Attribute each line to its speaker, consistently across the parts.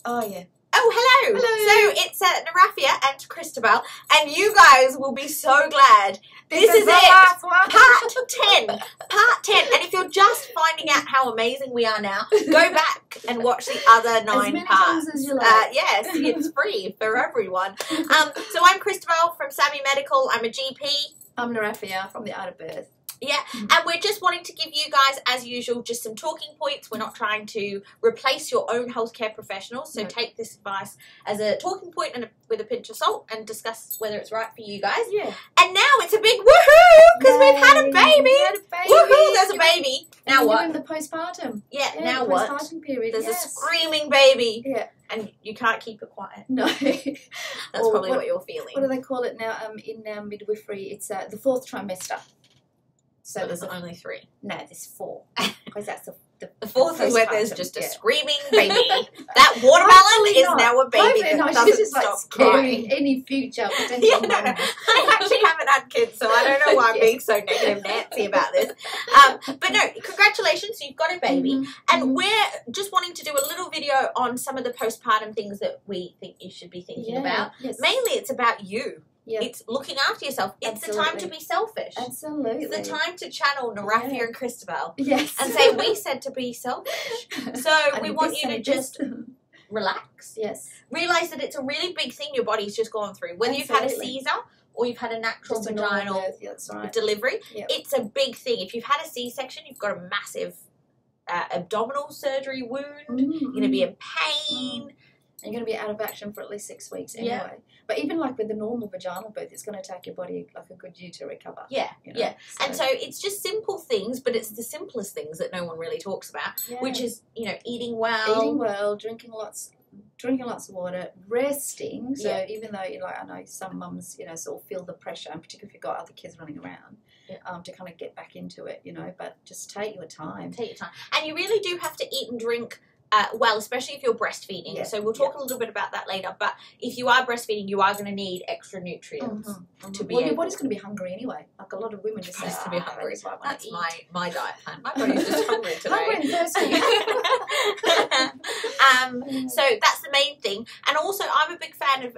Speaker 1: Oh, yeah.
Speaker 2: Oh, hello. So it's Narafia and Christabel, and you guys will be so glad. This is
Speaker 1: the
Speaker 2: it.
Speaker 1: last one.
Speaker 2: Part 10. Part 10. And if you're just finding out how amazing we are now, go back and watch the other 9
Speaker 1: as many
Speaker 2: parts.
Speaker 1: times as you like.
Speaker 2: Yes, it's free for everyone. So I'm Christabel from Samy Medical. I'm a GP.
Speaker 1: I'm Narafia from the Art of Birth.
Speaker 2: Yeah, and we're just wanting to give you guys, as usual, just some talking points. We're not trying to replace your own healthcare professionals, so take this advice as a talking point and with a pinch of salt and discuss whether it's right for you guys.
Speaker 1: Yeah.
Speaker 2: And now it's a big woohoo because we've had a baby.
Speaker 1: We had a baby.
Speaker 2: Woohoo! There's a baby. Now
Speaker 1: and
Speaker 2: what?
Speaker 1: You're in the postpartum.
Speaker 2: Yeah. Now
Speaker 1: the
Speaker 2: what?
Speaker 1: Postpartum period.
Speaker 2: There's
Speaker 1: yes.
Speaker 2: a screaming baby.
Speaker 1: Yeah.
Speaker 2: And you can't keep it quiet.
Speaker 1: No.
Speaker 2: That's probably what you're feeling.
Speaker 1: What do they call it now? In midwifery, it's the 4th trimester.
Speaker 2: So there's only 3.
Speaker 1: No, there's 4. Because that's the
Speaker 2: 4th is where there's just a
Speaker 1: yeah.
Speaker 2: screaming baby. That watermelon is now a baby that doesn't
Speaker 1: she's just
Speaker 2: stop
Speaker 1: scaring
Speaker 2: crying.
Speaker 1: any future potential
Speaker 2: Yeah,
Speaker 1: mum.
Speaker 2: I actually haven't had kids, so I don't know why I'm being so negative Nancy about this. But no, congratulations, you've got a baby. And we're just wanting to do a little video on some of the postpartum things that we think you should be thinking about.
Speaker 1: Yes.
Speaker 2: Mainly it's about you.
Speaker 1: Yeah.
Speaker 2: It's looking after yourself. It's the time to be selfish.
Speaker 1: Absolutely.
Speaker 2: It's the time to channel Narafia and Christabel.
Speaker 1: Yes.
Speaker 2: And say, we said to be selfish. So we want you to just relax.
Speaker 1: Yes.
Speaker 2: Realise that it's a really big thing your body's just gone through. Whether you've had a Caesar or you've had a natural vaginal delivery, it's a big thing. If you've had a C-section, you've got a massive abdominal surgery wound. You're going to be in pain.
Speaker 1: And you're going to be out of action for at least 6 weeks anyway. Yeah. But even like with the normal vaginal birth, it's going to take your body like a good year to recover.
Speaker 2: Yeah,
Speaker 1: you know?
Speaker 2: yeah. So. And so it's just simple things, but it's the simplest things that no one really talks about, which is, you know, eating well. Drinking lots
Speaker 1: of water, resting. So even though, you know, I know some mums, you know, sort of feel the pressure, and particularly if you've got other kids running around, to kind of get back into it, you know, but just take your time.
Speaker 2: Take your time. And you really do have to eat and drink well, especially if you're breastfeeding. So we'll talk a little bit about that later. But if you are breastfeeding, you are going to need extra nutrients to be
Speaker 1: your body's going to be hungry anyway. Like a lot of women just say,
Speaker 2: to be hungry.
Speaker 1: That's
Speaker 2: my diet plan. My body's just hungry today.
Speaker 1: Hungry and thirsty.
Speaker 2: So that's the main thing. And also, I'm a big fan of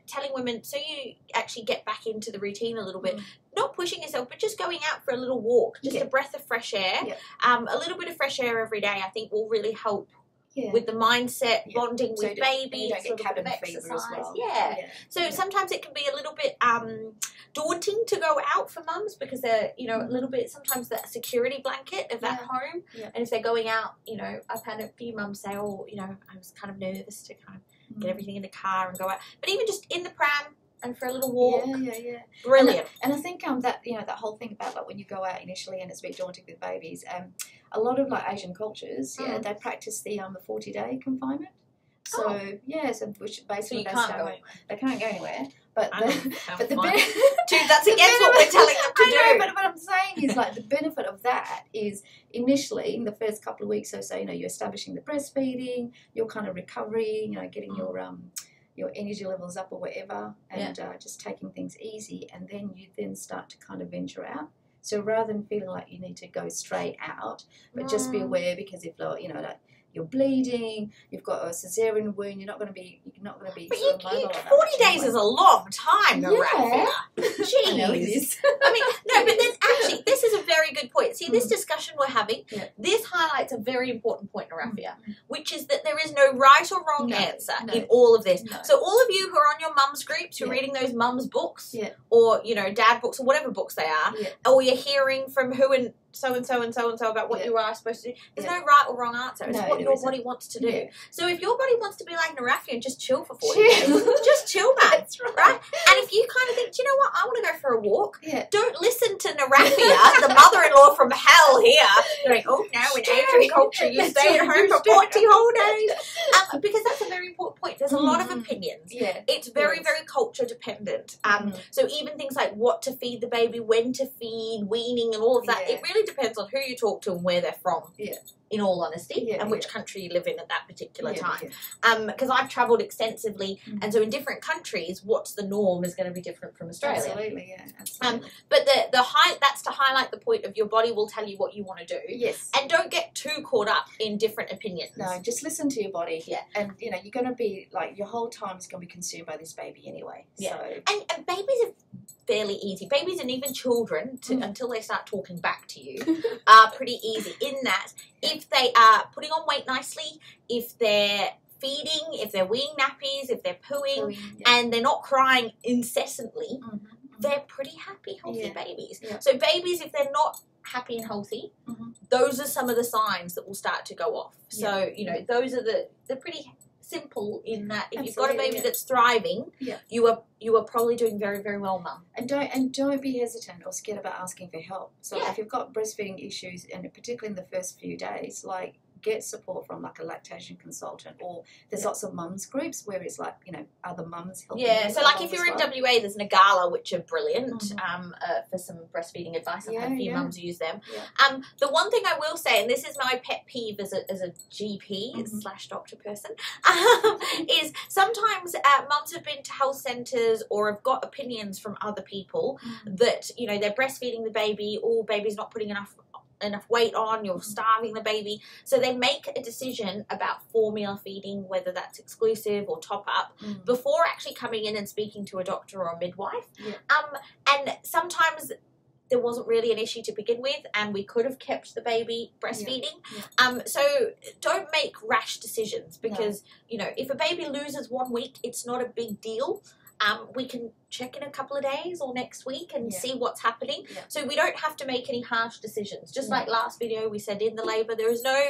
Speaker 2: telling women, so you actually get back into the routine a little bit. Not pushing yourself, but just going out for a little walk, just a breath of fresh air. A little bit of fresh air every day, I think, will really help with the mindset, bonding with babies,
Speaker 1: you don't get cabin fever as well.
Speaker 2: So sometimes it can be a little bit daunting to go out for mums because they're, you know, a little bit, sometimes that security blanket of that home. And if they're going out, you know, I've had a few mums say, oh, you know, I was kind of nervous to kind of get everything in the car and go out. But even just in the pram, and for a little walk. Brilliant.
Speaker 1: And I think that, you know, that whole thing about like when you go out initially and it's a bit daunting with babies, a lot of like Asian cultures, they practice the 40-day confinement. So which basically they can't go anywhere. But that's against
Speaker 2: what we're telling them to do.
Speaker 1: But what I'm saying is like the benefit of that is initially in the first couple of weeks or so, you know, you're establishing the breastfeeding, you're kind of recovering, you know, getting your energy levels up or whatever, and just taking things easy, and then you then start to kind of venture out. So rather than feeling like you need to go straight out, but just be aware, because if you know that you're bleeding, you've got a cesarean wound, you're not going to be
Speaker 2: But
Speaker 1: sort of mobile.
Speaker 2: 40 days is a long time, Narafia. Jeez.
Speaker 1: I know it is.
Speaker 2: I mean, no, but then actually, this is a very good point. See, this discussion we're having, this highlights a very important point, Narafia, which is that there is no right or wrong answer in all of this. So all of you who are on your mums groups, who are reading those mums books, or, you know, dad books, or whatever books they are, or you're hearing from who and so and so and so and so about what you are supposed to do. There's no right or wrong answer. It's what your body wants to do. So if your body wants to be like Narafia and just chill for 40 days, just chill, man.
Speaker 1: That's right.
Speaker 2: And if you kind of think, do you know what, I want to go for a walk, don't listen to Narafia, the mother-in-law from hell here, going, oh no, in Asian culture you stay at home for 40 whole days. Because that's a very important point. There's a lot of opinions. It's very, very culture dependent. So even things like what to feed the baby, when to feed, weaning and all of that, it really depends on who you talk to and where they're from. in all honesty, and which country you live in at that particular time. Because I've travelled extensively, and so in different countries, what's the norm is going to be different from Australia.
Speaker 1: Absolutely, yeah, absolutely.
Speaker 2: But that's to highlight the point of your body will tell you what you want to do.
Speaker 1: Yes.
Speaker 2: And don't get too caught up in different opinions.
Speaker 1: No, just listen to your body.
Speaker 2: Yeah.
Speaker 1: And, you know, you're going to be, like, your whole time is going to be consumed by this baby anyway.
Speaker 2: Yeah.
Speaker 1: So.
Speaker 2: And babies are fairly easy. Babies and even children, until they start talking back to you, are pretty easy in that if they are putting on weight nicely, if they're feeding, if they're weeing nappies, if they're pooing, and they're not crying incessantly, they're pretty happy, healthy babies. Yeah. So babies, if they're not happy and healthy, those are some of the signs that will start to go off. So, you know, those are they're pretty simple in that if you've got a baby that's thriving, you are probably doing very, very well, mum. And
Speaker 1: don't be hesitant or scared about asking for help. So if you've got breastfeeding issues, and particularly in the first few days, like, get support from like a lactation consultant, or there's lots of mums groups where it's like, you know, other mums helping.
Speaker 2: Yeah, so like if you're in WA, there's Nagala, which are brilliant for some breastfeeding advice. I've had a few mums use them. The one thing I will say, and this is my pet peeve as a GP / doctor person, is sometimes mums have been to health centres or have got opinions from other people that, you know, they're breastfeeding the baby, or baby's not putting enough weight on, you're starving the baby. So they make a decision about formula feeding, whether that's exclusive or top up, before actually coming in and speaking to a doctor or a midwife. And sometimes there wasn't really an issue to begin with, and we could have kept the baby breastfeeding. So don't make rash decisions, because, you know, if a baby loses 1 week, it's not a big deal. We can check in a couple of days or next week and see what's happening. So we don't have to make any harsh decisions. Just like last video we said in the labour, there is no,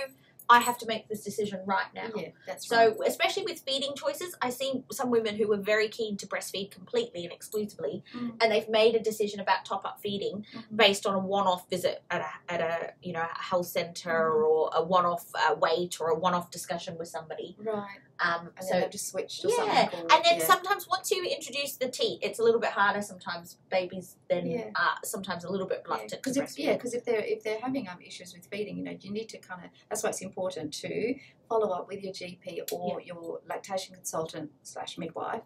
Speaker 2: I have to make this decision right now.
Speaker 1: Yeah, that's
Speaker 2: right. So especially with feeding choices, I see some women who were very keen to breastfeed completely and exclusively, and they've made a decision about top-up feeding based on a one-off visit at a you know, a health centre, or a one-off weight, or a one-off discussion with somebody.
Speaker 1: Right.
Speaker 2: And
Speaker 1: so they've just switched or something.
Speaker 2: And then sometimes once you introduce the teat, it's a little bit harder. Sometimes babies then are sometimes a little bit reluctant to breastfeed.
Speaker 1: Because if they're having issues with feeding, you know, you need to kind of, that's why it's important to follow up with your GP or your lactation consultant / midwife.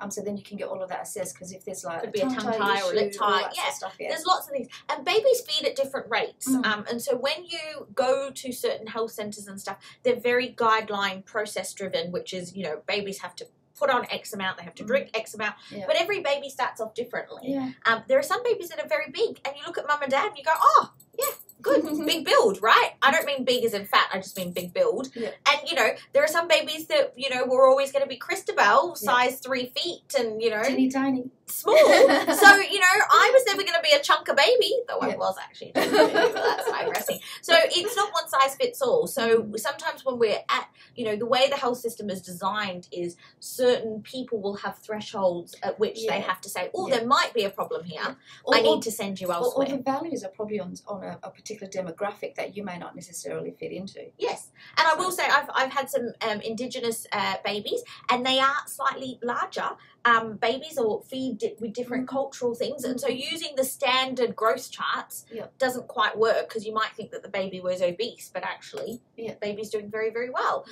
Speaker 1: So then you can get all of that assessed, because if there's like
Speaker 2: could be a tongue tie or a lip tie. Stuff, there's lots of things. And babies feed at different rates. And so when you go to certain health centres and stuff, they're very guideline process driven, which is, you know, babies have to put on X amount, they have to drink X amount, but every baby starts off differently. There are some babies that are very big, and you look at mum and dad and you go, oh, yeah, good, big build, right? I don't mean big as in fat, I just mean big build. And, you know, there are some babies that, you know, were always going to be Christabel, size 3 feet, and, you know,
Speaker 1: tiny.
Speaker 2: Small. So, you know, I was never going to be a chunker baby, though I was actually a chunker baby, but that's digressing. So it's not one size fits all. So sometimes when we're at, you know, the way the health system is designed is certain people will have thresholds at which they have to say, oh, there might be a problem here. I need to send you elsewhere.
Speaker 1: Or the values are probably on a particular demographic that you may not necessarily fit into.
Speaker 2: Yes. And I will say I've had some Indigenous babies, and they are slightly larger babies, or feed with different cultural things, and so using the standard growth charts doesn't quite work, because you might think that the baby was obese, but actually the baby's doing very, very well.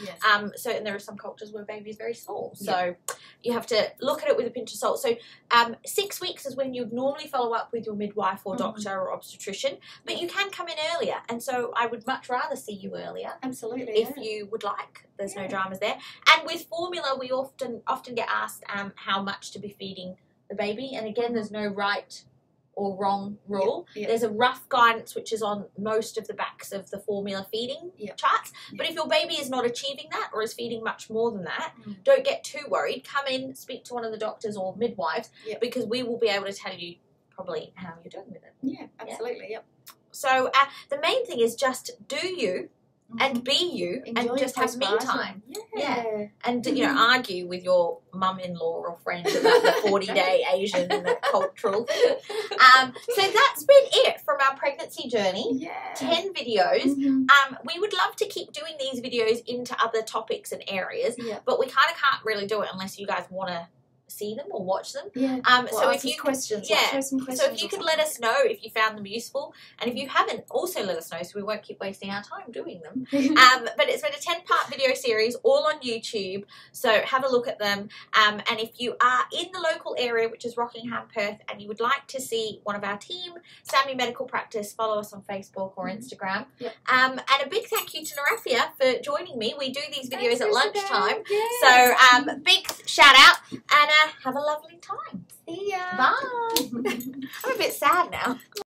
Speaker 2: So, and there are some cultures where baby's very small, so you have to look at it with a pinch of salt. So 6 weeks is when you'd normally follow up with your midwife or doctor or obstetrician, but you can come in earlier, and so I would much rather see you earlier.
Speaker 1: Absolutely.
Speaker 2: If you would like. There's no dramas there. And with formula, we often get asked how much to be feeding the baby, and again, there's no right or wrong rule. There's a rough guidance which is on most of the backs of the formula feeding charts. But if your baby is not achieving that, or is feeding much more than that, don't get too worried. Come in, speak to one of the doctors or midwives, because we will be able to tell you probably how you're doing with it.
Speaker 1: Yeah, absolutely.
Speaker 2: So the main thing is just do you and be you,
Speaker 1: enjoy,
Speaker 2: and just have me time. And, you know, argue with your mum-in-law or friend about the 40-day Asian cultural. So that's been it from our pregnancy journey. 10 videos. We would love to keep doing these videos into other topics and areas, but we kind of can't really do it unless you guys want to see them or watch them.
Speaker 1: Yeah.
Speaker 2: So if you
Speaker 1: questions,
Speaker 2: yeah,
Speaker 1: some questions.
Speaker 2: So if you could let us know if you found them useful, and if you haven't, also let us know so we won't keep wasting our time doing them. But it's been a 10-part video series all on YouTube, so have a look at them. And if you are in the local area, which is Rockingham, Perth, and you would like to see one of our team, Samy Medical Practice, follow us on Facebook or Instagram.
Speaker 1: Yep.
Speaker 2: And a big thank you to Narafia for joining me. We do these videos at lunchtime.
Speaker 1: Yes.
Speaker 2: So big shout out, and have a lovely time.
Speaker 1: See ya.
Speaker 2: Bye. I'm a bit sad now.